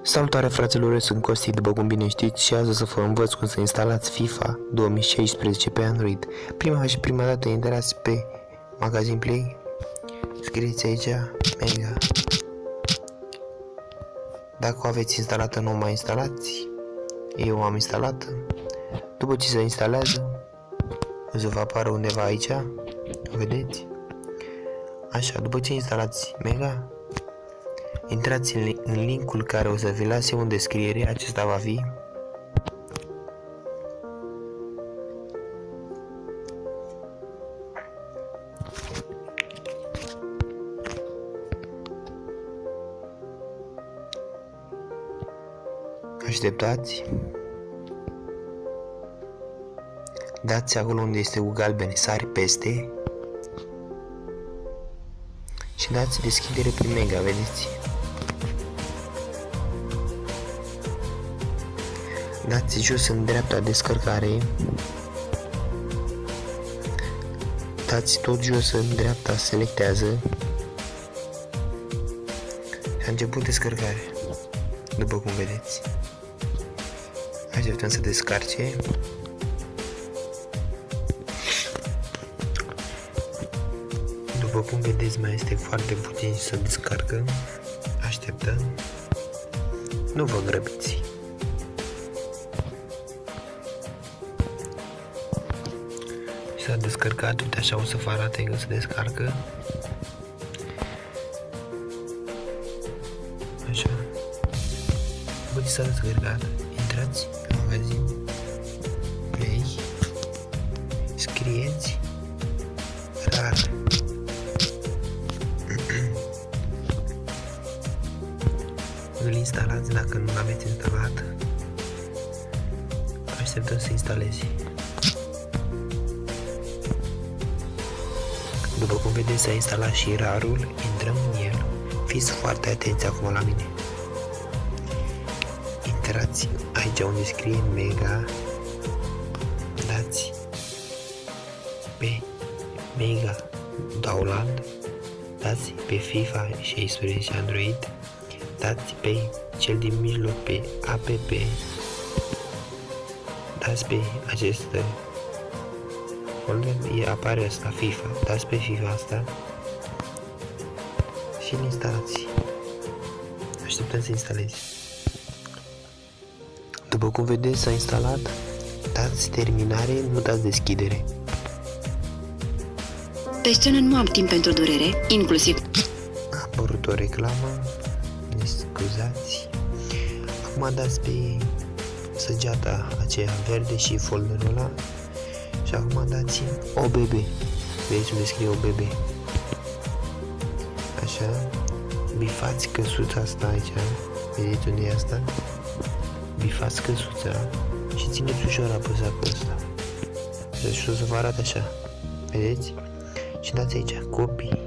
Salutare fraților, eu sunt Costi, după cum bine știți, și azi o să vă învăț cum să instalați FIFA 2016 pe Android. Prima dată intrați pe Magazine Play, scrieți aici Mega. Dacă o aveți instalată, nu o mai instalați. Eu am instalat. După ce se instalează, o să vă apară undeva aici, o vedeți? Așa, după ce instalați Mega, intrați în linkul care o să vi lase în descriere, acesta va fi. Așteptați. Dați acolo unde este cu galben, sari peste. Și dați deschidere prin Mega, vedeți? Dați jos în dreapta descărcare. Dați tot jos în dreapta selectează. Și a început descărcarea, după cum vedeți. Așteptăm să descarce. După cum vedeți, mai este foarte puțin să descarcă. Așteptăm. Nu vă grăbiți. S-a descărcat, uite așa o să vă arate că se descarcă. Așa. După ce s-a descărcat, intrați în Magazine Play, scrieți RAR. Îl instalați dacă nu l-aveți instalat. Așteptăm să instaleze. După cum vedeți, s-a instalat și RAR-ul, intrăm în el. Fiți foarte atenți acum la mine. Intrați aici unde scrie Mega. Dați pe Mega Download. Dați pe FIFA 16 Android. Dați pe cel din mijloc pe app. Dați pe acest folder, apare asta FIFA. Dați pe FIFA asta și îl instalați. Așteptăm să instaleze. După cum vedeți, s-a instalat. Dați terminare, nu dați deschidere. Pe scenă nu am timp pentru durere, inclusiv. A apărut o reclamă, ne scuzați. Acum dați pe săgeata aceea verde și folderul ăla. Și acum dați OBB. Vedeți unde scrie OBB. Așa. Bifați căsuța asta aici. Vedeți unde e asta? Bifați căsuța și țineți ușor apăsat pe asta. Deci o să vă arate așa. Vedeți? Și dați aici copii.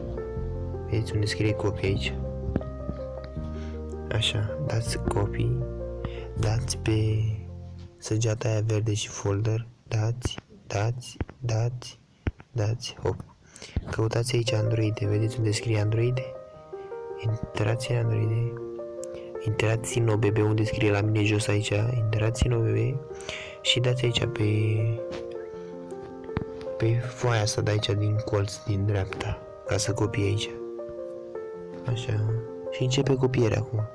Vedeți unde scrie copii aici? Așa. Dați copii. Dați pe săgeata aia verde și folder. Dați, hop. Căutați aici Android, vedeți unde scrie Android? Intrați în Android. Intrați în OBB unde scrie la mine jos aici. Intrați în OBB și dați aici pe foaia asta de aici din colț, din dreapta, ca să copie aici. Așa. Și începe copierea acum.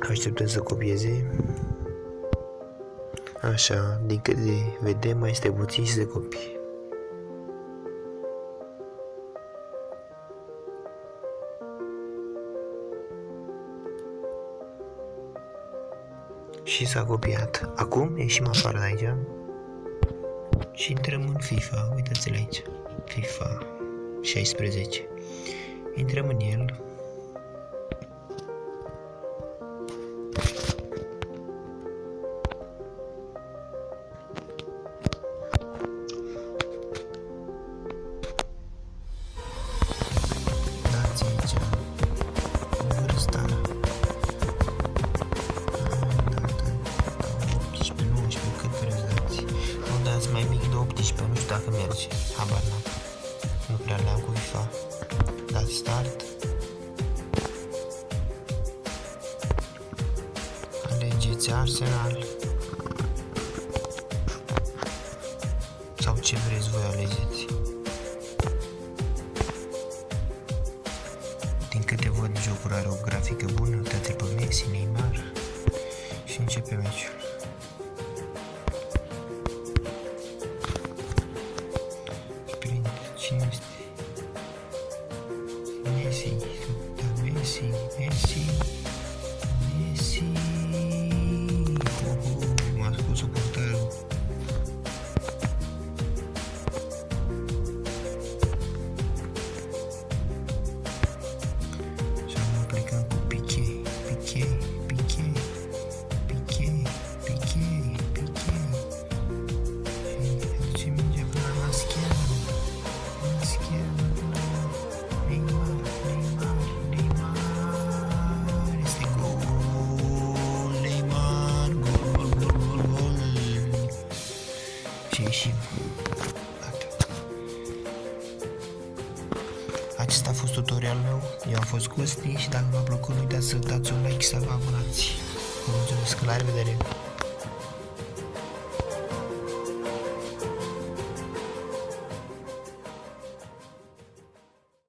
Așteptăm să copieze. Așa, din câte vedem, mai este puțin și se copie. Și s-a copiat. Acum ieșim afară de aici și intrăm în FIFA. Uitați-l aici. FIFA 16. Intrăm în el. Mai mic de 18, nu știu dacă merge, habar n-am, nu prea le-am cu FIFA. Dați start. Alegeți Arsenal. Sau ce vreți voi alegeți. Din câte văd, jocul are o grafică bună, uitați pe Messi, Neymar. Și începe meciul. Sprint, cine este? Messi, da, Messi, Messi, Messi. M-a scos suportarul. Și am plecat cu Piqué, Piqué, Piqué, Piqué, Piqué, Piqué. Și aduce mingea până la Mascherano, Mascherano, Neymar, Neymar, Neymar. Este gol, Neymar, gol, gol, gol, gol, gol. Și ieșim. Gata. Acesta a fost tutorialul meu. Eu am fost Costi și dacă v-a plăcut, nu uitați să dați un like și să vă abonați. Vă mulțumesc, la revedere!